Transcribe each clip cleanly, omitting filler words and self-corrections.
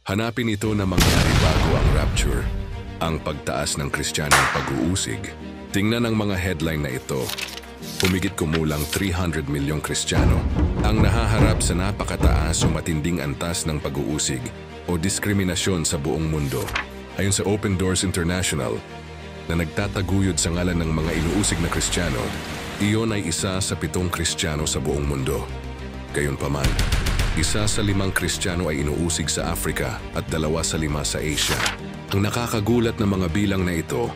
Hanapin ito na mangyari bago ang rapture, ang pagtaas ng Kristiyanong pag-uusig. Tingnan ang mga headline na ito. Humigit kumulang 300 milyong Kristiyano ang nahaharap sa napakataas o matinding antas ng pag-uusig o diskriminasyon sa buong mundo. Ayon sa Open Doors International, na nagtataguyod sa ngalan ng mga inuusig na Kristiyano, iyon ay isa sa 7 Kristiyano sa buong mundo. Gayunpaman, isa sa 5 Kristiyano ay inuusig sa Africa at 2 sa 5 sa Asia. Ang nakakagulat na mga bilang na ito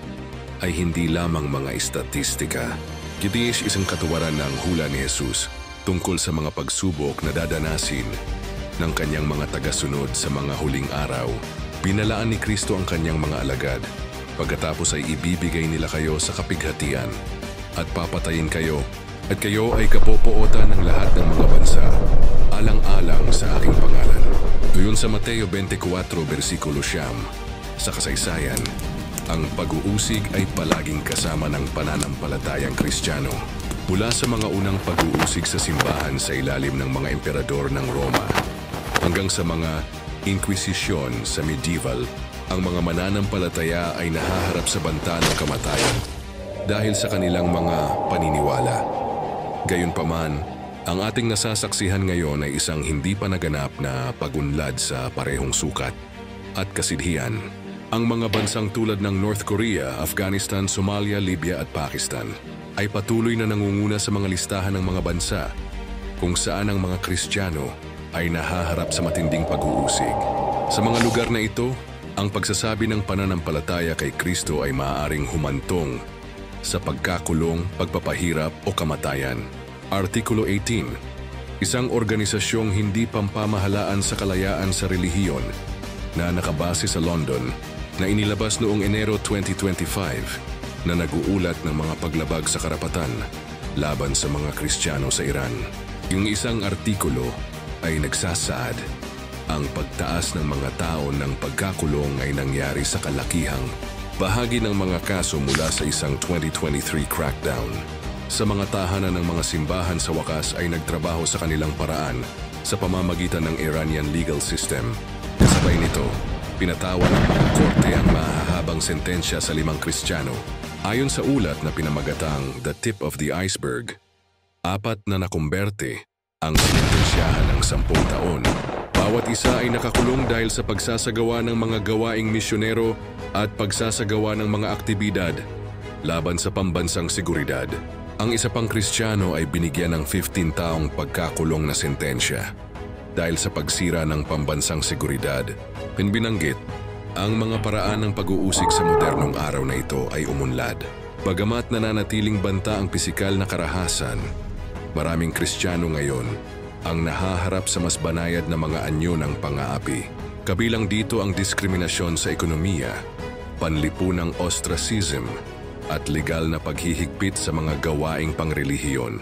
ay hindi lamang mga estatistika. Giniis isang katuwaran ng hula ni Jesus tungkol sa mga pagsubok na dadanasin ng kanyang mga tagasunod sa mga huling araw. Binalaan ni Kristo ang kanyang mga alagad. Pagkatapos ay ibibigay nila kayo sa kapighatian at papatayin kayo, at kayo ay kapopootan ng lahat ng mga bansa, alang-alang sa aking pangalan. Tuyon sa Mateo 24, versikulo 9, sa kasaysayan, ang pag-uusig ay palaging kasama ng pananampalatayang Kristiyano. Mula sa mga unang pag-uusig sa simbahan sa ilalim ng mga emperador ng Roma, hanggang sa mga inkwisisyon sa medieval, ang mga mananampalataya ay nahaharap sa banta ng kamatayan dahil sa kanilang mga paniniwala. Gayunpaman, ang ating nasasaksihan ngayon ay isang hindi pa naganap na pagunlad sa parehong sukat at kasidhian. Ang mga bansang tulad ng North Korea, Afghanistan, Somalia, Libya at Pakistan ay patuloy na nangunguna sa mga listahan ng mga bansa kung saan ang mga Kristiyano ay nahaharap sa matinding pag-uusig. Sa mga lugar na ito, ang pagsasabi ng pananampalataya kay Kristo ay maaaring humantong sa pagkakulong, pagpapahirap o kamatayan. Artikulo 18. Isang organisasyong hindi pampamahalaan sa kalayaan sa relihiyon na nakabase sa London na inilabas noong Enero 2025 na nag-uulat ng mga paglabag sa karapatan laban sa mga Kristiyano sa Iran. Yung isang artikulo ay nagsasaad ang pagtaas ng mga tao ng pagkakulong ay nangyari sa kalakihang bahagi ng mga kaso mula sa isang 2023 crackdown. Sa mga tahanan ng mga simbahan sa wakas ay nagtrabaho sa kanilang paraan sa pamamagitan ng Iranian legal system. Kasabay nito, pinatawan ng mga korte ang mahahabang sentensya sa 5 Kristiyano. Ayon sa ulat na pinamagatang The Tip of the Iceberg, 4 na nakumberte ang sinentensyahan ng 10 taon. Bawat isa ay nakakulong dahil sa pagsasagawa ng mga gawaing misyonero at pagsasagawa ng mga aktibidad laban sa pambansang seguridad. Ang isa pang Kristiyano ay binigyan ng 15 taong pagkakulong na sentensya dahil sa pagsira ng pambansang seguridad. Binanggit, ang mga paraan ng pag-uusig sa modernong araw na ito ay umunlad. Bagamat nananatiling banta ang pisikal na karahasan, maraming Kristiyano ngayon ang nahaharap sa mas banayad na mga anyo ng pang-aapi. Kabilang dito ang diskriminasyon sa ekonomiya, panlipunang ostracism, at legal na paghihigpit sa mga gawaing pangrelihiyon.